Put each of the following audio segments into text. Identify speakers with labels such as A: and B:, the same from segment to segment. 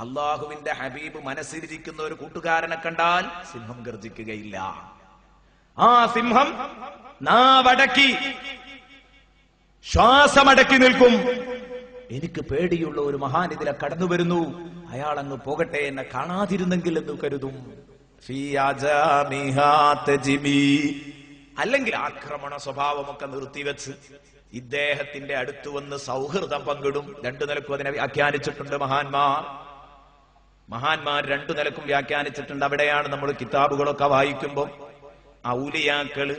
A: അള്ളാഹുവിന്റെ ഹബീബ് മനസ്സിലിരിക്കുന്ന ഒരു കൂട്ടുകാരനെ കണ്ടാൽ സിംഹം ഗർജിക്കുകയില്ല. ആ സിംഹം നാവടക്കി ശ്വാസമടക്കി നിൽക്കും. എനിക്ക് പേടിയുള്ള ഒരു മഹാൻ ഇതിലെ കടന്നു വരുന്നു, അയാൾ അങ്ങ് പോകട്ടെ, എന്നെ കാണാതിരുന്നെങ്കിൽ എന്ന് കരുതും. അല്ലെങ്കിൽ ആക്രമണ സ്വഭാവമൊക്കെ നിർത്തിവെച്ച് ഇദ്ദേഹത്തിന്റെ അടുത്ത് വന്ന് സൗഹൃദം പങ്കിടും. രണ്ടു നിലക്കും അതിനെ വ്യാഖ്യാനിച്ചിട്ടുണ്ട് മഹാന്മാർ രണ്ടു നിലക്കും വ്യാഖ്യാനിച്ചിട്ടുണ്ട്. അവിടെയാണ് നമ്മൾ കിതാബുകളൊക്കെ വായിക്കുമ്പോൾ ഔലിയാക്കള്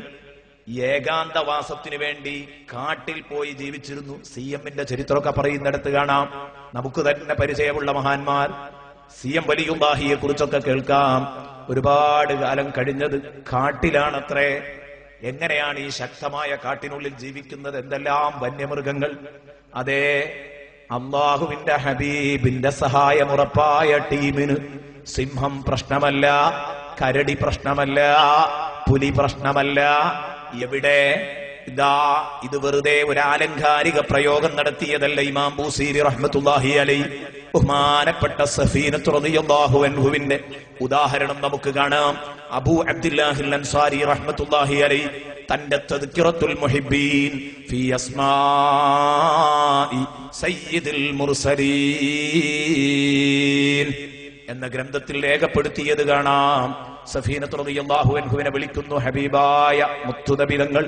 A: ഏകാന്തവാസത്തിനു വേണ്ടി കാട്ടിൽ പോയി ജീവിച്ചിരുന്നു. CM-ന്റെ ചരിത്രമൊക്കെ പറയുന്നിടത്ത് കാണാം. നമുക്ക് തന്നെ പരിചയമുള്ള മഹാന്മാർ CM വലിയുല്ലാഹിയെ കുറിച്ചൊക്കെ കേൾക്കാം. ഒരുപാട് കാലം കഴിഞ്ഞത് കാട്ടിലാണത്രേ. എങ്ങനെയാണ് ഈ ശക്തമായ കാട്ടിനുള്ളിൽ ജീവിക്കുന്നത്? എന്തെല്ലാം വന്യമൃഗങ്ങൾ! അതേ, അള്ളാഹുവിന്റെ ഹബീബിന്റെ സഹായമുറപ്പായ ടീമിന് സിംഹം പ്രശ്നമല്ല, കരടി പ്രശ്നമല്ല, പുലി പ്രശ്നമല്ല. എവിടെ? ഇത് വെറുതെ ഒരു ആലങ്കാരിക പ്രയോഗം നടത്തിയതല്ല. ഇമാം ബൂസീരി റഹ്മത്തുള്ളാഹി അലൈഹി ബഹുമാനപ്പെട്ട സഫീനത്ത് റളിയല്ലാഹു അൻഹുവിന്റെ ഉദാഹരണം നമുക്ക് കാണാം. അബൂ അബ്ദുല്ലാഹിൽ അൻസാരി റഹ്മത്തുള്ളാഹി അലൈഹി തന്റെ തദ്കിറത്തുൽ മുഹിബ്ബീൻ ഫീ അസ്മാഇ സയ്യിദുൽ മുർസലീൻ എന്ന ഗ്രന്ഥത്തിൽ രേഖപ്പെടുത്തിയത് കാണാം. സഫീനത്ത് റളിയല്ലാഹു അൻഹുവിനെ വിളിക്കുന്നു ഹബീബായ മുത്തുനബിതങ്ങൾ.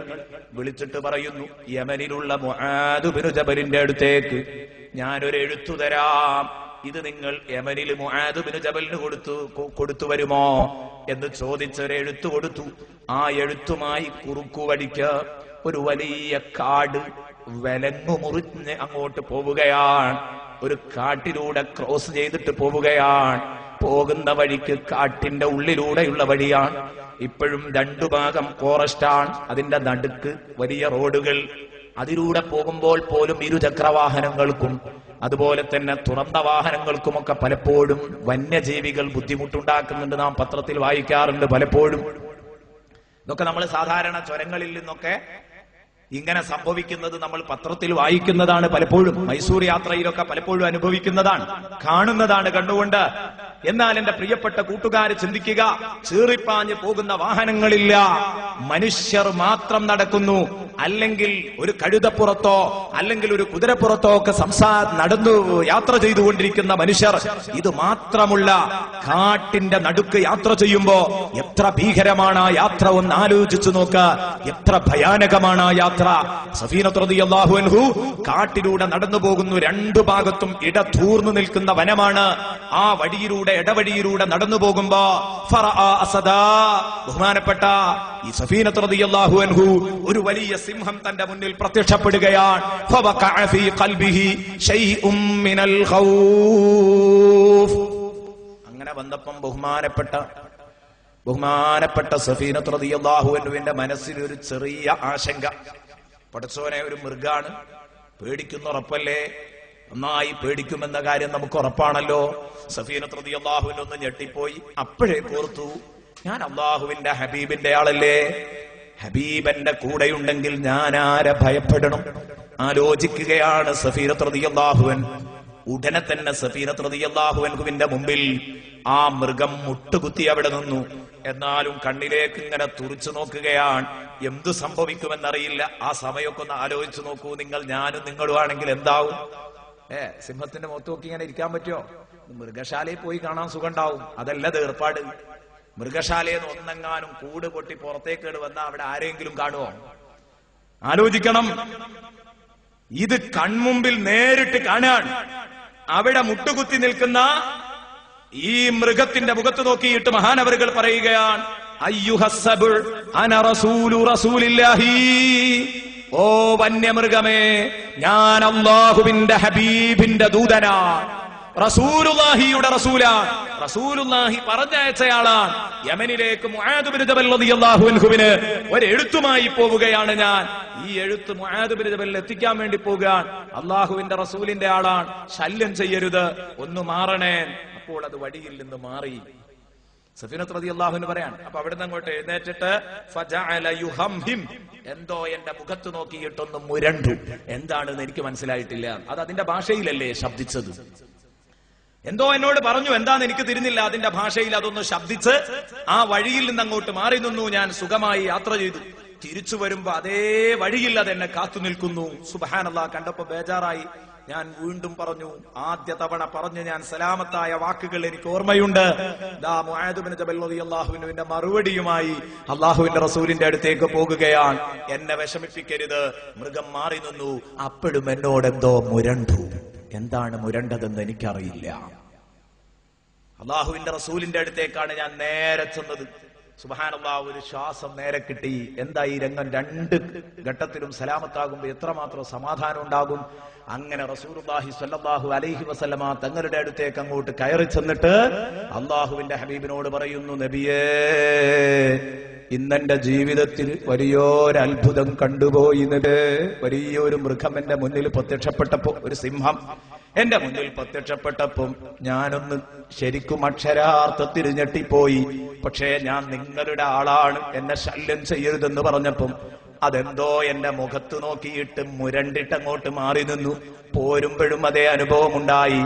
A: വിളിച്ചിട്ട് പറയുന്നു, യമനിലുള്ള മുആദ് ബിൻ ജബലിന്റെ അടുത്തേക്ക് ഞാനൊരു എഴുത്തു തരാം, ഇത് നിങ്ങൾ യമനിൽ മുആദ് ബിൻ ജബലിന് കൊടുത്തു വരുമോ എന്ന് ചോദിച്ചൊരു എഴുത്തു കൊടുത്തു. ആ എഴുത്തുമായി കുറുക്കുവഴിക്ക് ഒരു വലിയ കാട് വലങ്ങു മുറിഞ്ഞ് അങ്ങോട്ട് പോവുകയാണ്. ഒരു കാട്ടിലൂടെ ക്രോസ് ചെയ്തിട്ട് പോവുകയാണ്. പോകുന്ന വഴിക്ക് കാട്ടിന്റെ ഉള്ളിലൂടെയുള്ള വഴിയാണ്. ഇപ്പോഴും രണ്ടു ഭാഗം ഫോറസ്റ്റാണ്, അതിന്റെ നടുക്ക് വലിയ റോഡുകൾ. അതിലൂടെ പോകുമ്പോൾ പോലും ഇരുചക്രവാഹനങ്ങൾക്കും അതുപോലെ തന്നെ തുറന്ന വാഹനങ്ങൾക്കുമൊക്കെ പലപ്പോഴും വന്യജീവികൾ ബുദ്ധിമുട്ടുണ്ടാക്കുന്നുണ്ട്. നാം പത്രത്തിൽ വായിക്കാറുണ്ട് പലപ്പോഴും. ഇതൊക്കെ നമ്മൾ സാധാരണ ചുരങ്ങളിൽ നിന്നൊക്കെ ഇങ്ങനെ സംഭവിക്കുന്നത് നമ്മൾ പത്രത്തിൽ വായിക്കുന്നതാണ്. പലപ്പോഴും മൈസൂർ യാത്രയിലൊക്കെ പലപ്പോഴും അനുഭവിക്കുന്നതാണ്, കാണുന്നതാണ് കണ്ടുകൊണ്ട്. എന്നാൽ എന്റെ പ്രിയപ്പെട്ട കൂട്ടുകാര് ചിന്തിക്കുക, ചീറിപ്പാഞ്ഞ് പോകുന്ന വാഹനങ്ങളില്ല, മനുഷ്യർ മാത്രം നടക്കുന്നു. അല്ലെങ്കിൽ ഒരു കഴുതപ്പുറത്തോ അല്ലെങ്കിൽ ഒരു കുതിരപ്പുറത്തോ ഒക്കെ നടന്നു യാത്ര ചെയ്തുകൊണ്ടിരിക്കുന്ന മനുഷ്യർ. ഇത് മാത്രമുള്ള കാട്ടിന്റെ നടുക്ക് യാത്ര ചെയ്യുമ്പോ എത്ര ഭീകരമാണ് ആ യാത്ര ഒന്ന് ആലോചിച്ചു നോക്ക്. എത്ര ഭയാനകമാണ് ആ യാത്ര. സഫീനത്ത് റളിയല്ലാഹു അൻഹു കാട്ടിലൂടെ നടന്നു പോകുന്നു. രണ്ടു ഭാഗത്തും ഇടതൂർന്നു നിൽക്കുന്ന വനമാണ്. ആ വഴിയിലൂടെ ഇടവഴിയിലൂടെ നടന്നു പോകുമ്പോ ബഹുമാനപ്പെട്ട ഈ സഫീനത്ത് റളിയല്ലാഹു അൻഹു ഒരു വലിയ സിംഹം തന്റെ മുന്നിൽ പ്രത്യക്ഷപ്പെടുകയാണ്. അങ്ങനെ വന്നപ്പം ബഹുമാനപ്പെട്ട സഫീനത്ത് റളിയല്ലാഹു അൻഹുവിന്റെ മനസ്സിൽ ഒരു ചെറിയ ആശങ്ക. പടച്ചോനെ, ഒരു മൃഗാണ്, പേടിക്കുന്ന ഉറപ്പല്ലേ? നന്നായി പേടിക്കുമെന്ന കാര്യം നമുക്ക് ഉറപ്പാണല്ലോ. സഫീനത്ത് റളിയല്ലാഹു അൻഹു ഒന്ന് ഞെട്ടിപ്പോയി. അപ്പോഴേ ഓർത്തു, ഞാൻ അള്ളാഹുവിന്റെ ഹബീബിന്റെ ആളല്ലേ, ഹബീബന്റെ കൂടെയുണ്ടെങ്കിൽ ഞാൻ ആരെ ഭയപ്പെടണം? ആലോചിക്കുകയാണ് സഫീനത്ത് റളിയല്ലാഹു അൻഹു. ഉടനെ തന്നെ സഫീനത്ത് റളിയല്ലാഹു അൻഹുവിന്റെ മുമ്പിൽ ആ മൃഗം മുട്ടുകുത്തി അവിടെ നിന്നു. എന്നാലും കണ്ണിലേക്ക് ഇങ്ങനെ തുറിച്ചു നോക്കുകയാണ്. എന്തു സംഭവിക്കുമെന്നറിയില്ല. ആ സമയമൊക്കെ ഒന്ന് ആലോചിച്ചു നോക്കൂ നിങ്ങൾ. ഞാനും നിങ്ങളും ആണെങ്കിൽ എന്താവും? സിംഹത്തിന്റെ മുഖത്ത് നോക്കി ഇങ്ങനെ ഇരിക്കാൻ പറ്റുമോ? മൃഗശാലയിൽ പോയി കാണാൻ സുഖം ഉണ്ടാവും. അതല്ല ഏർപ്പാട്. മൃഗശാലയിൽ നിന്ന് ഒന്നെങ്ങാനും കൂട് പൊട്ടി പുറത്തേക്കേട് വന്നാൽ അവിടെ ആരെങ്കിലും കാണുമോ? ആലോചിക്കണം. ഇത് കൺമുമ്പിൽ നേരിട്ട് കാണാൻ അവിടെ മുട്ടുകുത്തി നിൽക്കുന്ന ഈ മൃഗത്തിന്റെ മുഖത്ത് നോക്കിയിട്ട് മഹാനവറുകൾ പറയുകയാണ്, അയ്യുഹസ്സബുൽ അന റസൂലു റസൂലില്ലാഹി. ഓ വന്യമൃഗമേ, ഞാൻ അല്ലാഹുവിന്റെ ഹബീബിന്റെ ദൂതനാണ്, റസൂലുള്ളാഹിയുടെ റസൂലാണ്. റസൂലുള്ളാഹി പറഞ്ഞയച്ചയാളാണ്. യമനിലേക്ക് മുആദ് ബിൻ ജബൽ റളിയല്ലാഹു അൻഹുവിന് ഒരു എഴുത്തുമായി പോവുകയാണ് ഞാൻ. ഈ എഴുത്ത് മുആദ് ബിൻ ജബലിൽ എത്തിക്കാൻ വേണ്ടി പോവുകയാണ്. അല്ലാഹുവിന്റെ റസൂലിന്റെ ആളാണ്, ശല്യം ചെയ്യരുത്, ഒന്ന് മാറണേ. അപ്പോൾ അത് വഴിയിൽ നിന്ന് മാറി. സഫീനത്ത് റളിയല്ലാഹു അൻഹു പറയാണ്. അപ്പൊ അവിടുന്ന് അങ്ങോട്ട് എഴുന്നേറ്റിട്ട് ഫജഅല യുഹംഹിം, എന്തോ എന്റെ മുഖത്ത് നോക്കിയിട്ടൊന്ന് മുരണ്ടു. എന്താണെന്ന് എനിക്ക് മനസ്സിലായിട്ടില്ല. അത് അതിന്റെ ഭാഷയിലല്ലേ ശബ്ദിച്ചത്. എന്തോ എന്നോട് പറഞ്ഞു, എന്താന്ന് എനിക്ക് തിരിഞ്ഞില്ല. അതിന്റെ ഭാഷയിൽ അതൊന്ന് ശബ്ദിച്ച് ആ വഴിയിൽ നിന്ന് അങ്ങോട്ട് മാറി നിന്നു. ഞാൻ സുഖമായി യാത്ര ചെയ്തു. തിരിച്ചു വരുമ്പോ അതേ വഴിയിൽ അതെന്നെ കാത്തു നിൽക്കുന്നു. സുബ്ഹാനല്ലാഹ്, കണ്ടപ്പോ ബേജാറായി. ഞാൻ വീണ്ടും പറഞ്ഞു. ആദ്യ തവണ പറഞ്ഞു ഞാൻ സലാമത്തായ വാക്കുകൾ എനിക്ക് ഓർമ്മയുണ്ട്. ദാ മുആദ് ഇബ്നു ജബൽ റളിയല്ലാഹു അൻഹുവിന്റെ മറുപടിയുമായി അല്ലാഹുവിന്റെ റസൂലിന്റെ അടുത്തേക്ക് പോകുകയാണ്. എന്നെ വിഷമിപ്പിക്കരുത്. മൃഗം മാറി നിന്നു. അപ്പോഴും എന്നോട് എന്തോ മുരണ്ടു. എന്താണ് മുരണ്ടതെന്ന് എനിക്കറിയില്ല. അല്ലാഹുവിന്റെ റസൂലിന്റെ അടുത്തേക്കാണ് ഞാൻ നേരെ ചെന്നത്. സുബ്ഹാനല്ലാഹ്, ഒരു ശ്വാസം നേരെ കിട്ടി. എന്താ ഈ രംഗം? രണ്ട് ഘട്ടത്തിലും സലാമത്താകുമ്പോ എത്രമാത്രം സമാധാനം ഉണ്ടാകും. അങ്ങനെ റസൂലുള്ളാഹി സ്വല്ലല്ലാഹു അലൈഹി വസല്ലമ തങ്ങളുടെ അടുത്തേക്ക് അങ്ങോട്ട് കയറി ചെന്നിട്ട് അല്ലാഹുവിന്റെ ഹബീബിനോട് പറയുന്നു, നബിയേ, ഇന്നെന്റെ ജീവിതത്തിൽ വലിയൊരു അത്ഭുതം കണ്ടുപോയി. വലിയൊരു മൃഗം എന്റെ മുന്നിൽ പ്രത്യക്ഷപ്പെട്ടപ്പോ, ഒരു സിംഹം എന്റെ മുന്നിൽ പ്രത്യക്ഷപ്പെട്ടപ്പം ഞാനൊന്ന് ശരിക്കും അക്ഷരാർത്ഥത്തിൽ ഞെട്ടിപ്പോയി. പക്ഷേ ഞാൻ നിങ്ങളുടെ ആളാണ്, എന്നെ ശല്യം ചെയ്യരുതെന്ന് പറഞ്ഞപ്പം അതെന്തോ എന്റെ മുഖത്ത് നോക്കിയിട്ട് മുരണ്ടിട്ടങ്ങോട്ട് മാറി നിന്നു. പോരുമ്പോഴും അതേ അനുഭവം ഉണ്ടായി.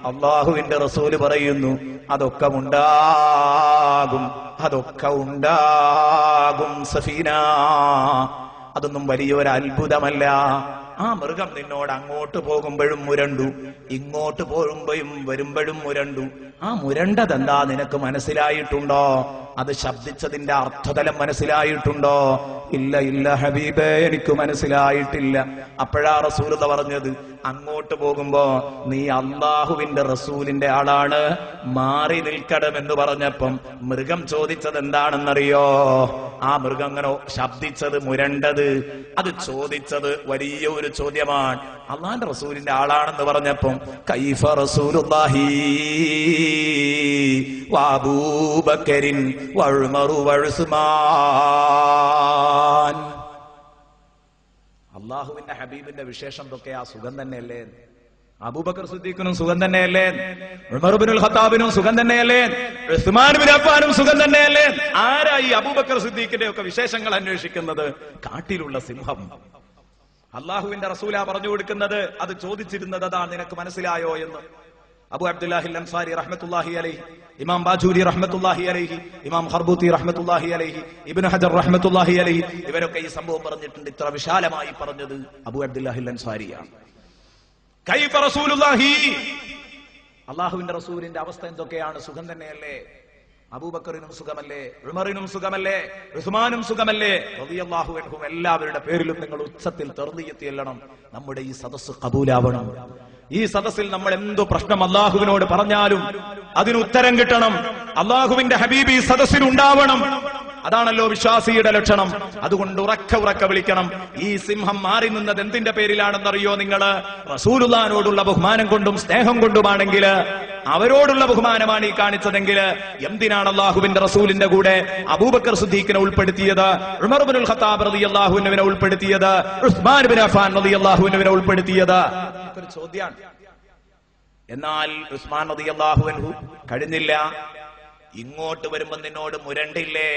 A: അള്ളാഹുവിന്റെ റസൂല് പറയുന്നു, അതൊക്കെ ഉണ്ടാകും, അതൊക്കെ ഉണ്ടാകും സഫീന. അതൊന്നും വലിയൊരു അത്ഭുതമല്ല. ആ മൃഗം നിന്നോട് അങ്ങോട്ട് പോകുമ്പോഴും മുരണ്ടു, ഇങ്ങോട്ട് പോകുമ്പോഴും വരുമ്പോഴും മുരണ്ടു. ആ മുരണ്ടതെന്താ നിനക്ക് മനസ്സിലായിട്ടുണ്ടോ? അത് ശബ്ദിച്ചതിന്റെ അർത്ഥതലം മനസ്സിലായിട്ടുണ്ടോ? ഇല്ല ഇല്ല ഹബീബേ, എനിക്ക് മനസ്സിലായിട്ടില്ല. അപ്പോഴാ റസൂലുള്ളാഹി പറഞ്ഞത്, അങ്ങോട്ട് പോകുമ്പോ നീ അല്ലാഹുവിന്റെ റസൂലിന്റെ ആളാണ്, മാറി നിൽക്കണമെന്ന് പറഞ്ഞപ്പം മൃഗം ചോദിച്ചത് എന്താണെന്നറിയോ? ആ മൃഗം അങ്ങനെ ശബ്ദിച്ചത്, മുരണ്ടത്, അത് ചോദിച്ചത് വലിയ ഒരു ചോദ്യമാണ്. അല്ലാഹുവിന്റെ റസൂലിന്റെ ആളാണെന്ന് പറഞ്ഞപ്പം കൈഫ റസൂലുള്ളാഹി വഅബൂബക്കറിൻ വഉമറു വഉസ്മാൻ. അല്ലാഹുവിന്റെ ഹബീബിന്റെ വിശേഷം എന്തൊക്കെയാ? സുഖം തന്നെയല്ലേ? അബൂബക്കർ സിദ്ദീഖിനും സുഖം തന്നെയല്ലേ? ഉമർ ഇബ്നുൽ ഖത്താബിനും സുഖം തന്നെയല്ലേ? ഉസ്മാൻ ഇബ്നു അഫ്ഫാനും സുഖം തന്നെയല്ലേ? ആരാ ഈ അബൂബക്കർ സിദ്ദീഖിന്റെ ഒക്കെ വിശേഷങ്ങൾ അന്വേഷിക്കുന്നത്? കാട്ടിലുള്ള സിംഹം. അല്ലാഹുവിന്റെ റസൂലാ പറഞ്ഞു കൊടുക്കുന്നത്. അത് ചോദിച്ചിരുന്നത് അതാ, നിനക്ക് മനസ്സിലായോ എന്ന്. അബൂ അബ്ദുല്ലാഹി അൻസാരി റഹ്മത്തുള്ളാഹി അലൈഹി, ഇമാം ബാജൂരി റഹ്മത്തുള്ളാഹി അലൈഹി, ഇമാം ഖർബൂത്തി റഹ്മത്തുള്ളാഹി അലൈഹി, ഇബ്നു ഹജർ റഹ്മത്തുള്ളാഹി അലൈഹി, ഇവരൊക്കെ ഈ സംഭവം പറഞ്ഞിട്ടുണ്ട്. ഇത്ര വിശാലമായി പറഞ്ഞത് അബൂ അബ്ദുല്ലാഹി അൻസാരിയാണ്. കൈഫ റസൂലുള്ളാഹി, അല്ലാഹുവിന്റെ റസൂലിന്റെ അവസ്ഥ എന്തൊക്കെയാണ്? സുഖം തന്നെയല്ലേ? അബൂബക്കറിനും സുഖമല്ലേ? ഉമറിനും സുഖമല്ലേ? ഉസ്മാനും സുഖമല്ലേ? റളിയല്ലാഹു അൻഹും. എല്ലാവരുടെ പേരിലും നിങ്ങൾ ഉച്ചത്തിൽ തർദിയത്ത് ചെല്ലണം. നമ്മുടെ ഈ സദസ്സ് ഖബൂലാവണം. ഈ സദസ്സിൽ നമ്മൾ എന്തു പ്രശ്നം അല്ലാഹുവിനോട് പറഞ്ഞാലും അതിന് ഉത്തരം കിട്ടണം. അല്ലാഹുവിന്റെ ഹബീബ് ഈ സദസ്സിൽ ഉണ്ടാവണം. അതാണല്ലോ വിശ്വാസിയുടെ ലക്ഷണം. അതുകൊണ്ട് ഉറക്കെ ഉറക്കെ വിളിക്കണം. ഈ സിംഹം മാറി നിന്നത് എന്തിന്റെ പേരിലാണെന്നറിയോ? നിങ്ങള് റസൂലുള്ളാഹിനോടുള്ള ബഹുമാനം കൊണ്ടും സ്നേഹം കൊണ്ടുമാണെങ്കിൽ, അവരോടുള്ള ബഹുമാനമാണ് ഈ കാണിച്ചതെങ്കിൽ, എന്തിനാണ് അല്ലാഹുവിന്റെ റസൂലിന്റെ കൂടെ അബൂബക്കർ സിദ്ദീഖിനെ ഉൾപ്പെടുത്തിയത്, ഉമർ ഇബ്നുൽ ഖത്താബ് റളിയല്ലാഹു അൻഹുവിനെ ഉൾപ്പെടുത്തിയത്, ഉസ്മാൻ ഇബ്നു അഫ്ഫാൻ റളിയല്ലാഹു അൻഹുവിനെ ഉൾപ്പെടുത്തിയത്? ഒരു ചോദ്യമാണ്. എന്നാൽ ഉസ്മാൻ റളിയല്ലാഹു അൻഹു കഴിഞ്ഞില്ല. ഇങ്ങോട്ട് വരുമ്പോ നിന്നോട് മുരണ്ടില്ലേ?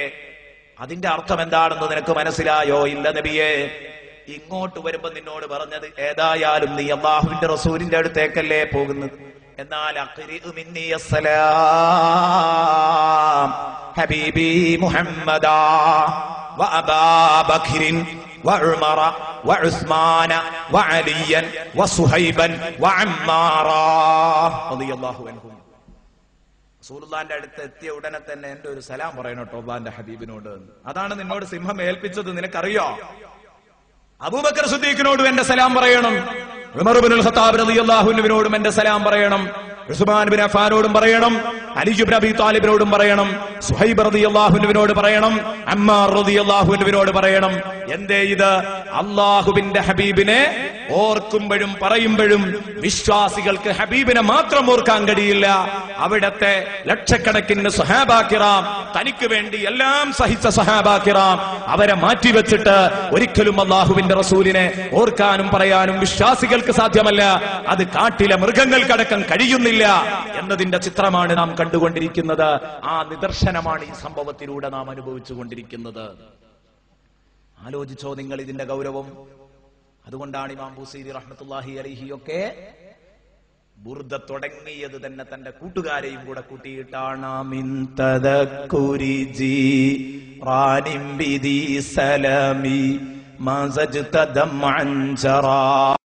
A: അതിന്റെ അർത്ഥം എന്താണെന്ന് നിനക്ക് മനസ്സിലായോ? ഇല്ല നബിയേ. ഇങ്ങോട്ട് വരുമ്പോ നിന്നോട് പറഞ്ഞത്, ഏതായാലും നീ അല്ലാഹുവിന്റെ റസൂലിന്റെ അടുത്തേക്കല്ലേ പോകുന്നത്, എന്നാൽ അഖ്രിഉ മിന്നി അസ്സലാം ഹബീബി മുഹമ്മദാ വഅബാ ബക്രിൻ വഉമറ വഉസ്മാന വഅലിയൻ വസുഹൈബൻ വഅമ്മാറ റളിയല്ലാഹു അൻഹും. റസൂലുള്ളാഹിന്റെ അടുത്ത് എത്തിയ ഉടനെ തന്നെ എന്റെ ഒരു സലാം പറയണം കേട്ടോ അല്ലാഹുവിന്റെ ഹബീബിനോട്. അതാണ് നിന്നോട് സിംഹം ഏൽപ്പിച്ചത്. നിനക്കറിയോ? അബൂബക്കർ സിദ്ദീഖിനോടും എന്റെ സലാം പറയണം, ഉമർ ഇബ്നുൽ ഖത്താബ് റളിയല്ലാഹു അൻഹുവിനോടും എന്റെ സലാം പറയണം, ഉസ്മാൻ ഇബ്നു അഫ്ഫാനോടും പറയണം, അലി ഇബ്നു അബീ ത്വാലിബിനോടും പറയണം, സുഹൈബ് റളിയല്ലാഹു അൻഹുവിനോട് പറയണം, അമ്മാർ റളിയല്ലാഹു അൻഹുവിനോട് പറയണം. എന്തേ ഇത്? അല്ലാഹുവിന്റെ ഹബീബിനെ ഓർക്കുമ്പോഴും പറയുമ്പോഴും വിശ്വാസികൾക്ക് ഹബീബിനെ മാത്രം ഓർക്കാൻ കഴിയില്ല. അവിടത്തെ ലക്ഷക്കണക്കിന് സ്വഹാബാ കിറാം, തനിക്ക് വേണ്ടി എല്ലാം സഹിച്ച സ്വഹാബാ കിറാം, അവരെ മാറ്റിവെച്ചിട്ട് ഒരിക്കലും അല്ലാഹുവിന്റെ റസൂലിനെ ഓർക്കാനും പറയാനും വിശ്വാസികൾക്ക് സാധ്യമല്ല. അത് കാട്ടിലെ മൃഗങ്ങൾക്കടക്കം കഴിയുന്നില്ല എന്നതിന്റെ ചിത്രമാണ് നാം കണ്ടുകൊണ്ടിരിക്കുന്നത്. ആ നിദർശനമാണ് ഈ സംഭവത്തിലൂടെ നാം അനുഭവിച്ചുകൊണ്ടിരിക്കുന്നത്. ആലോചിച്ചോ നിങ്ങൾ ഇതിന്റെ ഗൗരവം? അതുകൊണ്ടാണ് ഇമാം ബുസീരി റഹ്മത്തുള്ളാഹി അലൈഹി ഒക്കെ ബുർദ തുടങ്ങിയത് തന്നെ തന്റെ കൂട്ടുകാരെയും കൂടെ കൂട്ടിയിട്ടാണ്.
B: മിൻ തദക്കുരി ജീറാനിൻ ബിദി സലമി മാസജ്ത ദംഅൻ ജറാ